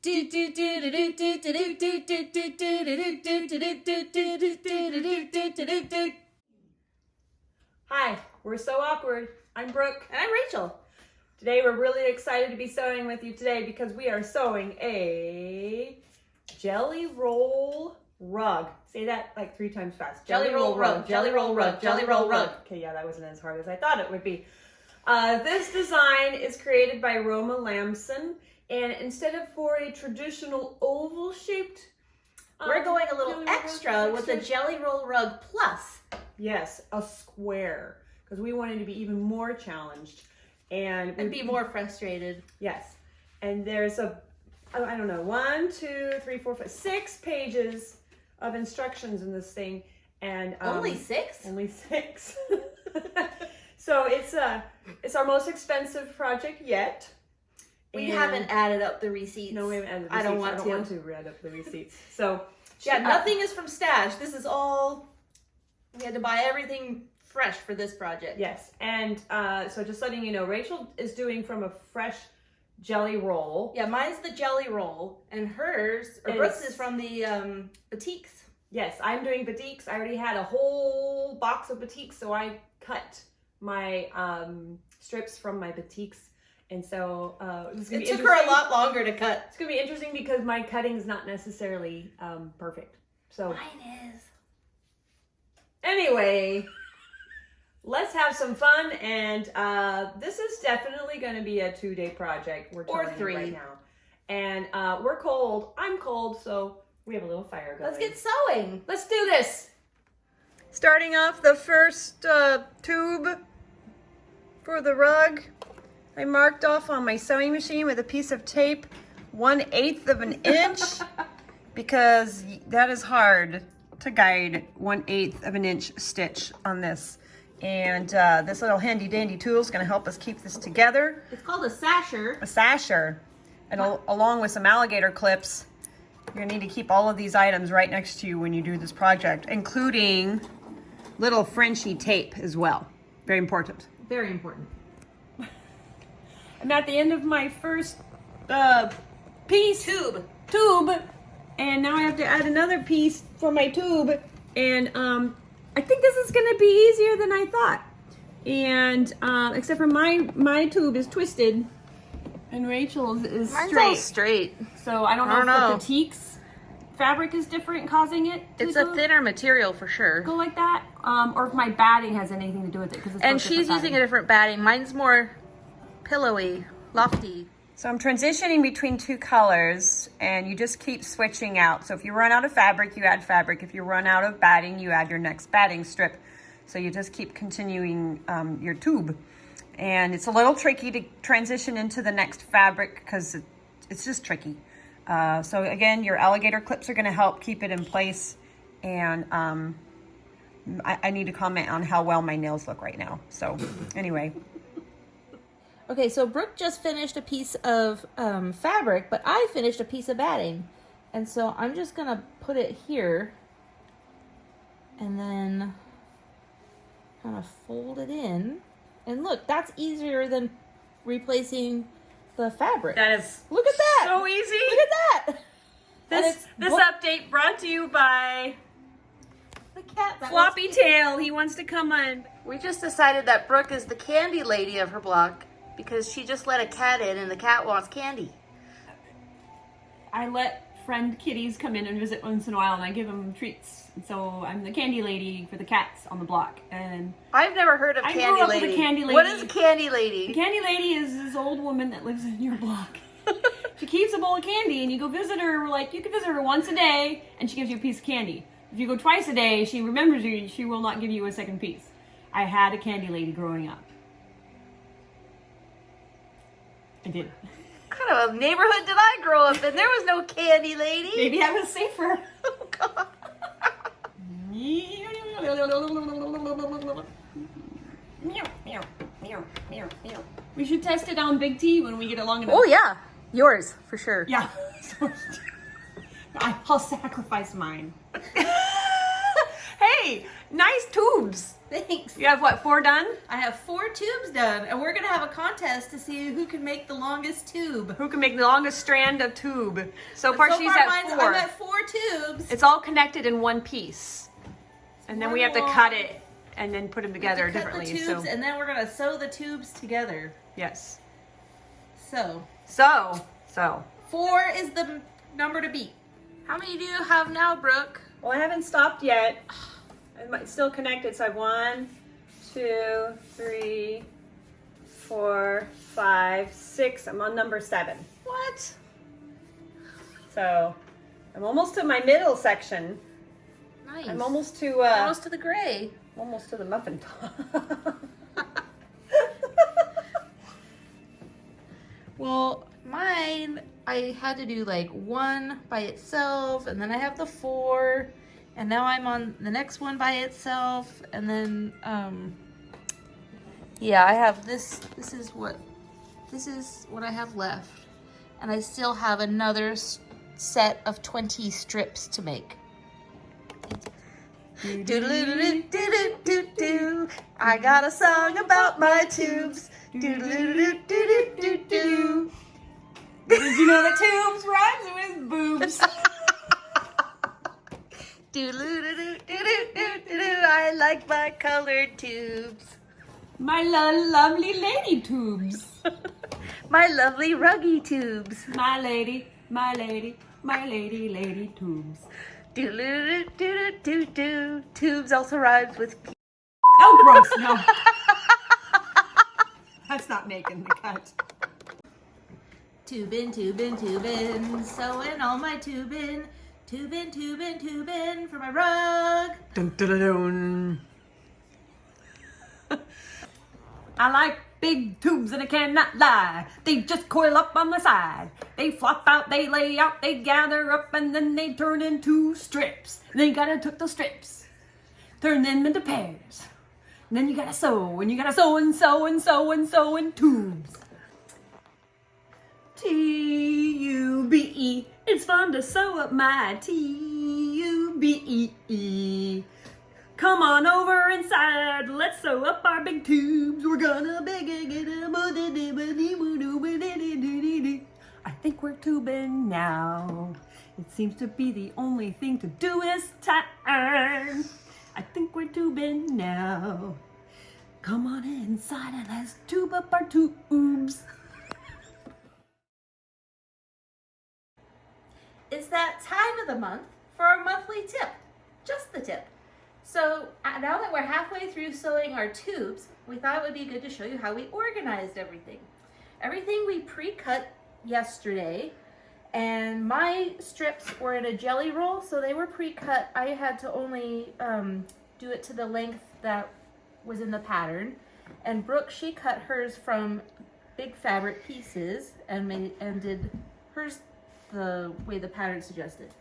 Hi, we're So Awkward. I'm Brooke. And I'm Rachel. Today we're really excited to be sewing with you today because we are sewing a Jelly Roll rug. Say that like 3 times fast. Jelly Roll rug, Jelly Roll rug, Jelly Roll rug. Okay, yeah, that wasn't as hard as I thought it would be. This design is created by Roma Lambson, and instead of for a traditional oval shaped, we're going a little extra with the Jelly Roll rug plus. Yes, a square, because we wanted to be even more challenged and be more frustrated. Yes, and there's I don't know, 1, 2, 3, 4, 5, 6 pages of instructions in this thing, and only 6? Only 6. So it's our most expensive project yet. We haven't added up the receipts. No, we haven't added the receipts. I don't want to add up the receipts. So yeah, nothing is from stash. This is all, we had to buy everything fresh for this project. Yes, and so just letting you know, Rachel is doing from a fresh Jelly Roll. Yeah, mine's the Jelly Roll, and hers, or Brooke's, is from the batiks. Yes, I'm doing batiks. I already had a whole box of batiks, so I cut my strips from my batiks. And so it took her a lot longer to cut. It's going to be interesting because my cutting is not necessarily perfect. So mine is. Anyway, let's have some fun. And this is definitely going to be a 2-day project. We're or 3 3 right now. And we're cold. I'm cold, so we have a little fire going. Let's get sewing. Let's do this. Starting off the first tube for the rug, I marked off on my sewing machine with a piece of tape 1/8 of an inch because that is hard to guide 1/8 of an inch stitch on this. And this little handy dandy tool is going to help us keep this together. It's called a Sasher. A Sasher. And along with some alligator clips, you're going to need to keep all of these items right next to you when you do this project, including little Frenchy tape as well. Very important. Very important. I'm at the end of my first piece. Tube. And now I have to add another piece for my tube. And I think this is going to be easier than I thought. And except for my tube is twisted and Rachel's is Mine's straight. all straight. So I don't know if the batiks fabric is different causing it to It's a thinner material for sure. Go like that. Or if my batting has anything to do with it. And she's using a different batting. Mine's more pillowy, lofty. So I'm transitioning between 2 colors, and you just keep switching out. So if you run out of fabric, you add fabric. If you run out of batting, you add your next batting strip. So you just keep continuing your tube. And it's a little tricky to transition into the next fabric because it's just tricky. So again, your alligator clips are going to help keep it in place. And I need to comment on how well my nails look right now. So anyway. Okay, so Brooke just finished a piece of fabric, but I finished a piece of batting. And so I'm just going to put it here and then kind of fold it in. And look, that's easier than replacing the fabric. That is look at that. So easy. Look at that. This update brought to you by the cat. Floppy Tail. He wants to come on. We just decided that Brooke is the candy lady of her block because she just let a cat in and the cat wants candy. I let friend kitties come in and visit once in a while, and I give them treats. And so I'm the candy lady for the cats on the block. And I've never heard of candy lady. I grew up with a candy lady. What is a candy lady? The candy lady is this old woman that lives in your block. She keeps a bowl of candy, and you go visit her. Like, you can visit her once a day, and she gives you a piece of candy. If you go twice a day, she remembers you. She will not give you a second piece. I had a candy lady growing up. I did. What kind of a neighborhood did I grow up in? There was no candy lady. Maybe I was safer. Oh, God. We should test it on Big T when we get it long enough. Oh, yeah. Yours, for sure. Yeah. I'll sacrifice mine. Hey, Hey, nice tubes. Thanks. You have what, 4 done? I have 4 tubes done, and we're gonna have a contest to see who can make the longest tube. Who can make the longest strand of tube? So far she's at 4. I'm at 4 tubes. It's all connected in one piece. And then we have to One cut more. it and then put them together Cut differently. the tubes, and then we're gonna sew the tubes together. Yes. So 4 is the number to beat. How many do you have now, Brooke? Well, I haven't stopped yet. It's still connected, so I have 1, 2, 3, 4, 5, 6. I'm on number 7. What? So I'm almost to my middle section. Nice. I'm almost to the gray. almost to the muffin top. Well, mine, I had to do like 1 by itself, and then I have the 4, and now I'm on the next one by itself, and then, yeah, I have this. This is what I have left, and I still have another set of 20 strips to make. Do-do-do-do-do-do-do. I got a song about my tubes. Do-do-do-do-do-do-do. Did you know that tubes rhymes with boobs? Do-do-do-do-do-do-do. I like my colored tubes. My lovely lady tubes. My lovely ruggy tubes. My lady, my lady, my lady tubes. Do-do-do-do-do-do. Tubes also rhymes with... Oh, gross, no. That's not making the cut. Tubin', tubin', tubin', sewing all my tubin'. Tubin', tubin', tubin' for my rug. Dun, dun, dun, dun. I like big tubes and I cannot lie. They just coil up on the side. They flop out, they lay out, they gather up, and then they turn into strips. And then you gotta took those strips, turn them into pairs. And then you gotta sew, and you gotta sew and sew and sew and sew in tubes. T-U-B-E, it's fun to sew up my T-U-B-E-E. Come on over inside, let's sew up our big tubes. We're gonna I think we're tubing now. It seems to be the only thing to do this time. I think we're tubing now. Come on inside and let's tube up our tubes. It's that time of the month for our monthly tip. Just the tip. So now that we're halfway through sewing our tubes, we thought it would be good to show you how we organized everything. Everything we pre-cut yesterday, and my strips were in a jelly roll, so they were pre-cut. I had to only do it to the length that was in the pattern. And Brooke, she cut hers from big fabric pieces and did hers the way the pattern suggested.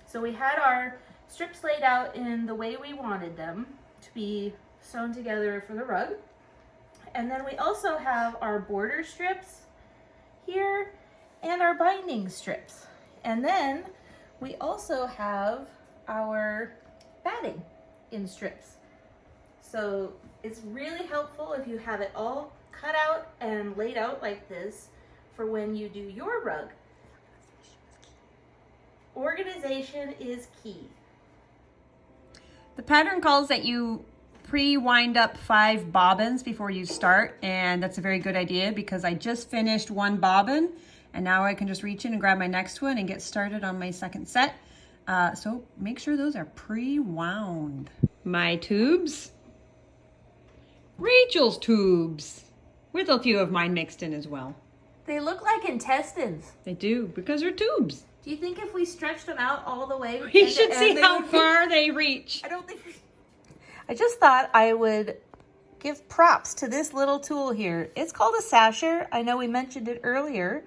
So we had our strips laid out in the way we wanted them to be sewn together for the rug. And then we also have our border strips here and our binding strips. And then we also have our batting in strips. So it's really helpful if you have it all cut out and laid out like this for when you do your rug. Organization is key. The pattern calls that you pre-wind up 5 bobbins before you start, and that's a very good idea because I just finished 1 bobbin and now I can just reach in and grab my next one and get started on my second set. So make sure those are pre-wound. My tubes, Rachel's tubes, with a few of mine mixed in as well. They look like intestines. They do, because they're tubes. Do you think if we stretched them out all the way, We should see how far they reach. I don't think. I just thought I would give props to this little tool here. It's called a Sasher. I know we mentioned it earlier,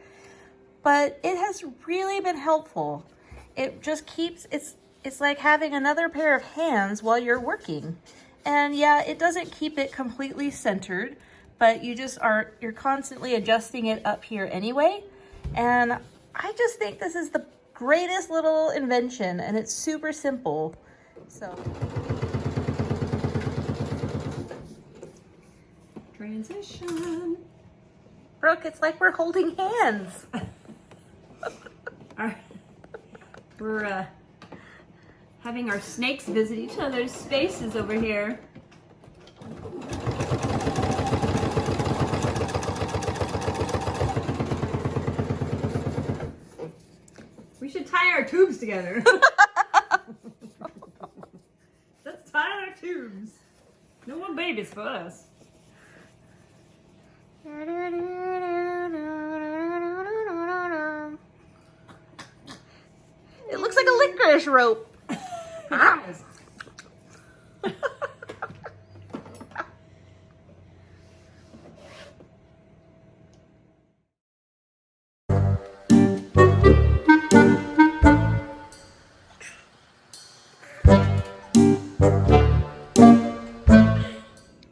but it has really been helpful. It just keeps, it's like having another pair of hands while you're working. And yeah, it doesn't keep it completely centered, but you're constantly adjusting it up here anyway. And I just think this is the greatest little invention, and it's super simple. So Transition. Brooke, it's like we're holding hands. We're having our snakes visit each other's spaces over here. We should tie our tubes together. Let's tie our tubes. No more babies for us. It looks like a licorice rope.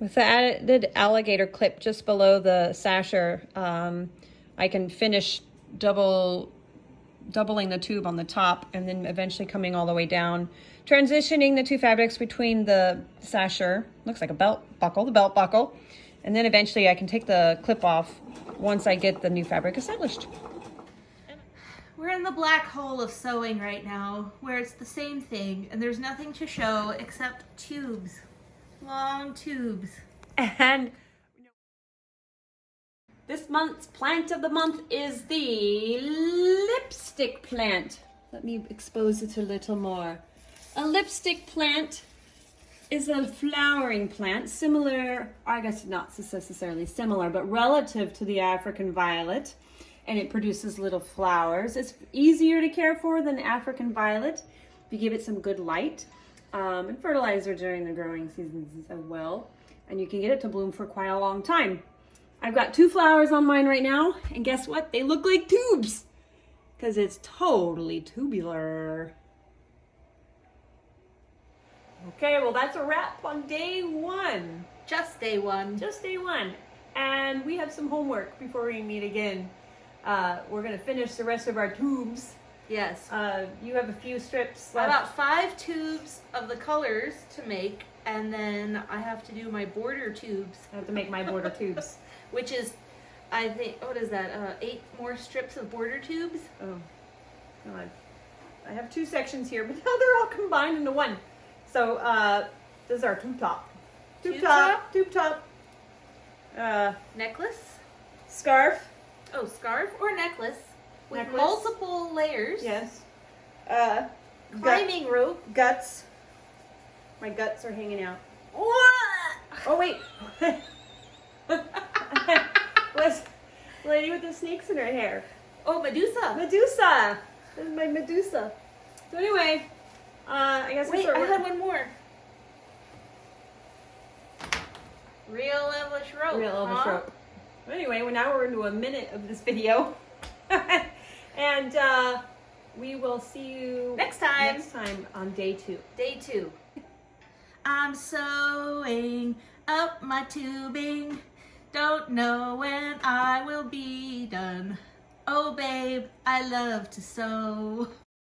With the added alligator clip just below the Sasher, I can finish doubling the tube on the top and then eventually coming all the way down, transitioning the two fabrics between the Sasher, looks like a belt buckle, and then eventually I can take the clip off once I get the new fabric established. We're in the black hole of sewing right now, where it's the same thing and there's nothing to show except tubes. Long tubes. And this month's plant of the month is the lipstick plant. Let me expose it a little more. A lipstick plant is a flowering plant, similar, I guess not necessarily similar, but relative to the African violet. And it produces little flowers. It's easier to care for than African violet if you give it some good light. And fertilizer during the growing seasons as well. And you can get it to bloom for quite a long time. I've got 2 flowers on mine right now, and guess what? They look like tubes because it's totally tubular. Okay, well that's a wrap on day 1. Just day 1. Just day 1. And we have some homework before we meet again. We're gonna finish the rest of our tubes. Yes. You have a few strips left. About 5 tubes of the colors to make, and then I have to do my border tubes. I have to make my border tubes. Which is, I think, what is that, 8 more strips of border tubes? Oh, God. I have 2 sections here, but now they're all combined into one. So, this is our tube top. Tube top. Necklace? Scarf. Oh, scarf or necklace. With Necklace. multiple layers. Yes. Climbing rope. Guts. My guts are hanging out. What? Oh, wait. What's the lady with the snakes in her hair? Oh, Medusa. Medusa. This is my Medusa. So anyway, I guess Wait, I had one more. Real Elvish rope. Real Elvish rope. Anyway, well, now we're into a minute of this video. And we will see you next time on day 2. Day 2. I'm sewing up my tubing. Don't know when I will be done. Oh, babe, I love to sew.